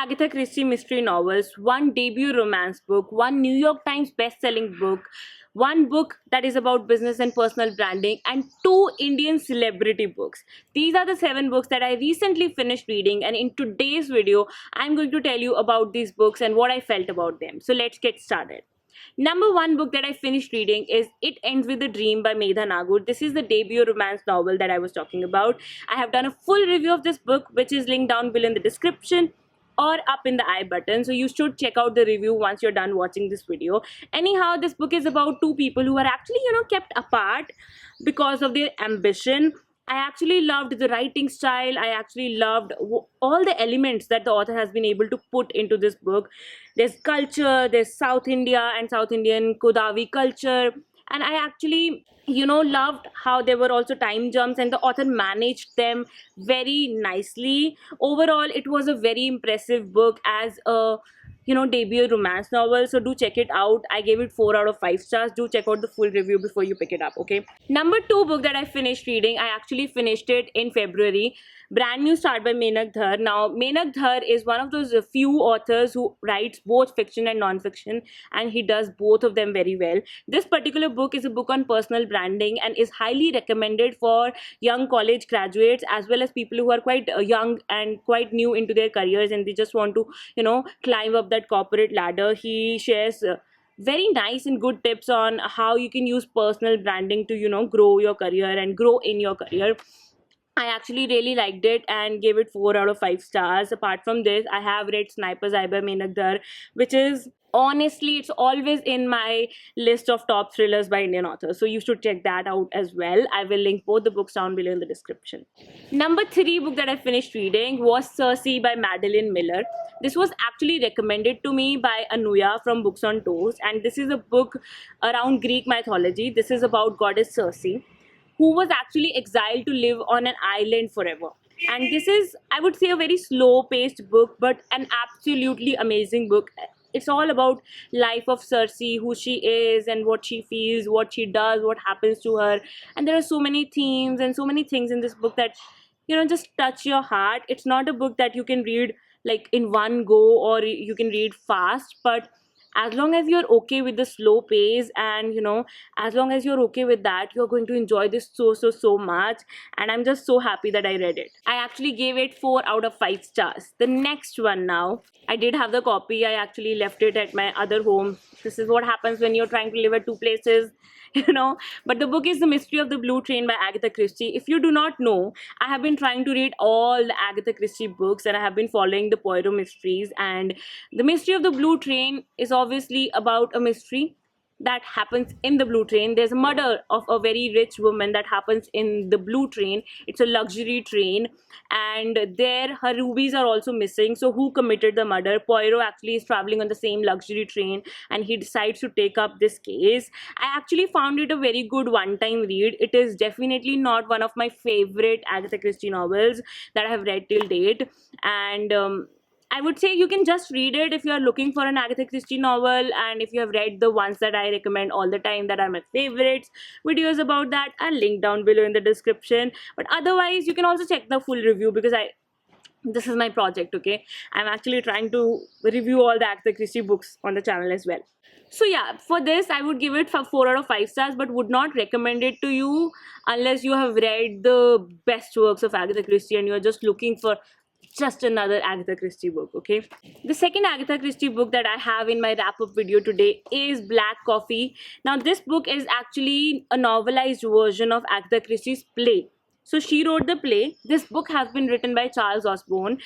Agatha Christie mystery novels, one debut romance book, one New York Times best-selling book, one book that is about business and personal branding, and two Indian celebrity books. These are the 7 books that I recently finished reading, and in today's video, I'm going to tell you about these books and what I felt about them. So let's get started. Number one book that I finished reading is It Ends with a Dream by Medha Nagur. This is the debut romance novel that I was talking about. I have done a full review of this book, which is linked down below in the description or up in the I button. So you should check out the review once you're done watching this video. Anyhow, this book is about two people who are actually, kept apart because of their ambition. I actually loved the writing style. I actually loved all the elements that the author has been able to put into this book. There's culture, there's South India and South Indian Kodavi culture. And I actually, loved how there were also time jumps and the author managed them very nicely. Overall, it was a very impressive book as a debut romance novel. So do check it out. I gave it 4 out of 5 stars. Do check out the full review before you pick it up, okay? Number 2 book that I finished reading, I actually finished it in February. Brand new start by Mainak Dhar. Now, Mainak Dhar is one of those few authors who writes both fiction and non-fiction, and he does both of them very well. This particular book is a book on personal branding and is highly recommended for young college graduates as well as people who are quite young and quite new into their careers and they just want to, climb up that corporate ladder. He shares very nice and good tips on how you can use personal branding to, grow your career and grow in your career. I actually really liked it and gave it 4 out of 5 stars. Apart from this, I have read Sniper's Eye by Mainak Dhar, which is honestly, it's always in my list of top thrillers by Indian authors. So you should check that out as well. I will link both the books down below in the description. Number 3 book that I finished reading was Circe by Madeline Miller. This was actually recommended to me by Anuya from Books on Toast, and this is a book around Greek mythology. This is about goddess Circe, who was actually exiled to live on an island forever. And this is, I would say, a very slow-paced book, but an absolutely amazing book. It's all about life of Circe, who she is and what she feels, what she does, what happens to her. And there are so many themes and so many things in this book that, just touch your heart. It's not a book that you can read like in one go or you can read fast, but as long as you're okay with the slow pace and as long as you're okay with that, you're going to enjoy this so much. And I'm just so happy that I read it. I actually gave it 4 out of 5 stars. The next one, now I did have the copy. I actually left it at my other home. This is what happens when you're trying to live at 2 places. But the book is The Mystery of the Blue Train by Agatha Christie. If you do not know, I have been trying to read all the Agatha Christie books and I have been following the Poirot mysteries, and The Mystery of the Blue Train is obviously about a mystery that happens in the Blue Train. There's a murder of a very rich woman that happens in the Blue Train. It's a luxury train, and there her rubies are also missing. So who committed the murder? Poirot actually is traveling on the same luxury train and he decides to take up this case. I actually found it a very good one-time read. It is definitely not one of my favorite Agatha Christie novels that I have read till date, and I would say you can just read it if you are looking for an Agatha Christie novel, and if you have read the ones that I recommend all the time that are my favorites. Videos about that are linked down below in the description. But otherwise, you can also check the full review because this is my project, okay? I'm actually trying to review all the Agatha Christie books on the channel as well. So yeah, for this I would give it 4 out of 5 stars, but would not recommend it to you unless you have read the best works of Agatha Christie and you're just looking for just another Agatha Christie book, okay? The second Agatha Christie book that I have in my wrap-up video today is Black Coffee. Now, this book is actually a novelized version of Agatha Christie's play. So she wrote the play. This book has been written by Charles Osborne.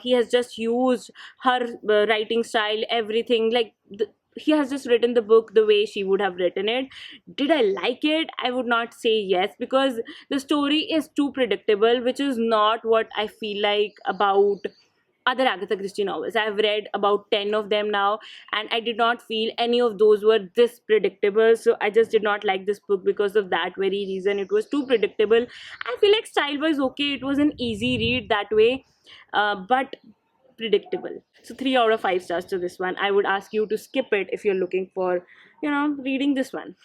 He has just used her writing style, everything. He has just written the book the way she would have written it. Did I like it? I would not say yes, because the story is too predictable, which is not what I feel like about other Agatha Christie novels. I have read about 10 of them now, and I did not feel any of those were this predictable. So I just did not like this book because of that very reason. It was too predictable. I feel like style was okay. It was an easy read that way, but predictable. So 3 out of 5 stars to this one. I would ask you to skip it if you're looking for, reading this one.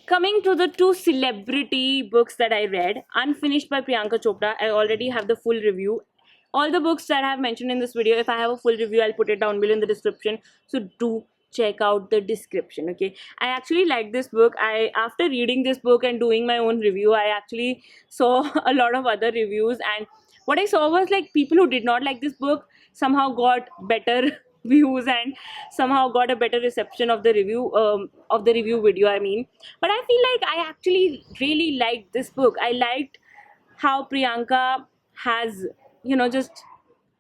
Coming to the 2 celebrity books that I read, Unfinished by Priyanka Chopra. I already have the full review. All the books that I have mentioned in this video, if I have a full review, I'll put it down below in the description, so do check out the description. Okay, I actually like this book. I After reading this book and doing my own review, I actually saw a lot of other reviews, and what I saw was like people who did not like this book somehow got better views and somehow got a better reception of the review video, I mean. But I feel like I actually really liked this book. I liked how Priyanka has, just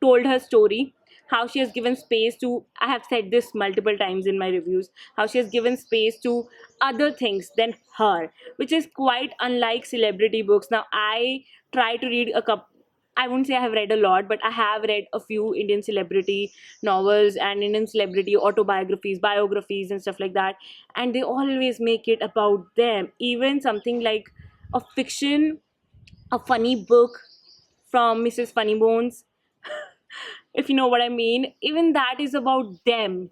told her story, how she has given space to, I have said this multiple times in my reviews, how she has given space to other things than her, which is quite unlike celebrity books. Now, I try to read a couple. I wouldn't say I have read a lot, but I have read a few Indian celebrity novels and Indian celebrity autobiographies, biographies, and stuff like that. And they always make it about them. Even something like a fiction, a funny book from Mrs. Funnybones, if you know what I mean, even that is about them.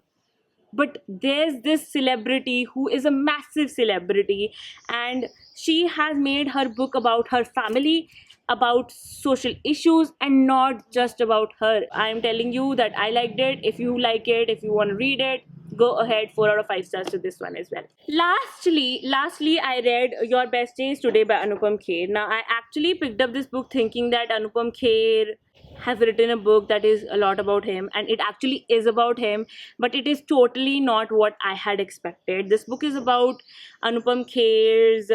But there's this celebrity who is a massive celebrity, and she has made her book about her family, about social issues, and not just about her. I'm telling you that I liked it. If you like it, if you want to read it, go ahead. 4 out of 5 stars to this one as well. Lastly, I read Your Best Days Today by Anupam Kher. Now, I actually picked up this book thinking that Anupam Kher has written a book that is a lot about him, and it actually is about him, but it is totally not what I had expected. This book is about Anupam Kher's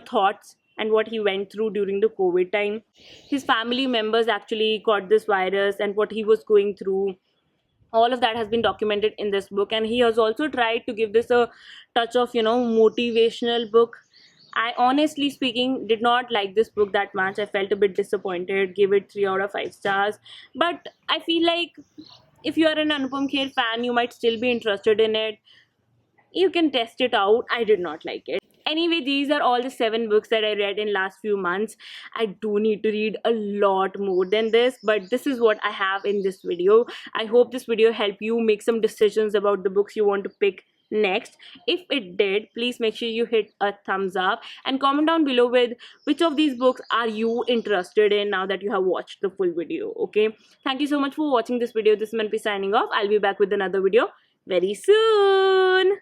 thoughts and what he went through during the COVID time. His family members actually caught this virus, and what he was going through, all of that has been documented in this book. And he has also tried to give this a touch of motivational book. I honestly speaking did not like this book that much. I felt a bit disappointed, give it 3 out of 5 stars. But I feel like if you are an Anupam Kher fan, you might still be interested in it. You can test it out. I did not like it. Anyway, these are all the 7 books that I read in last few months. I do need to read a lot more than this, but this is what I have in this video. I hope this video helped you make some decisions about the books you want to pick next. If it did, please make sure you hit a thumbs up and comment down below with which of these books are you interested in now that you have watched the full video. Okay, thank you so much for watching this video. This is Manpi signing off. I'll be back with another video very soon.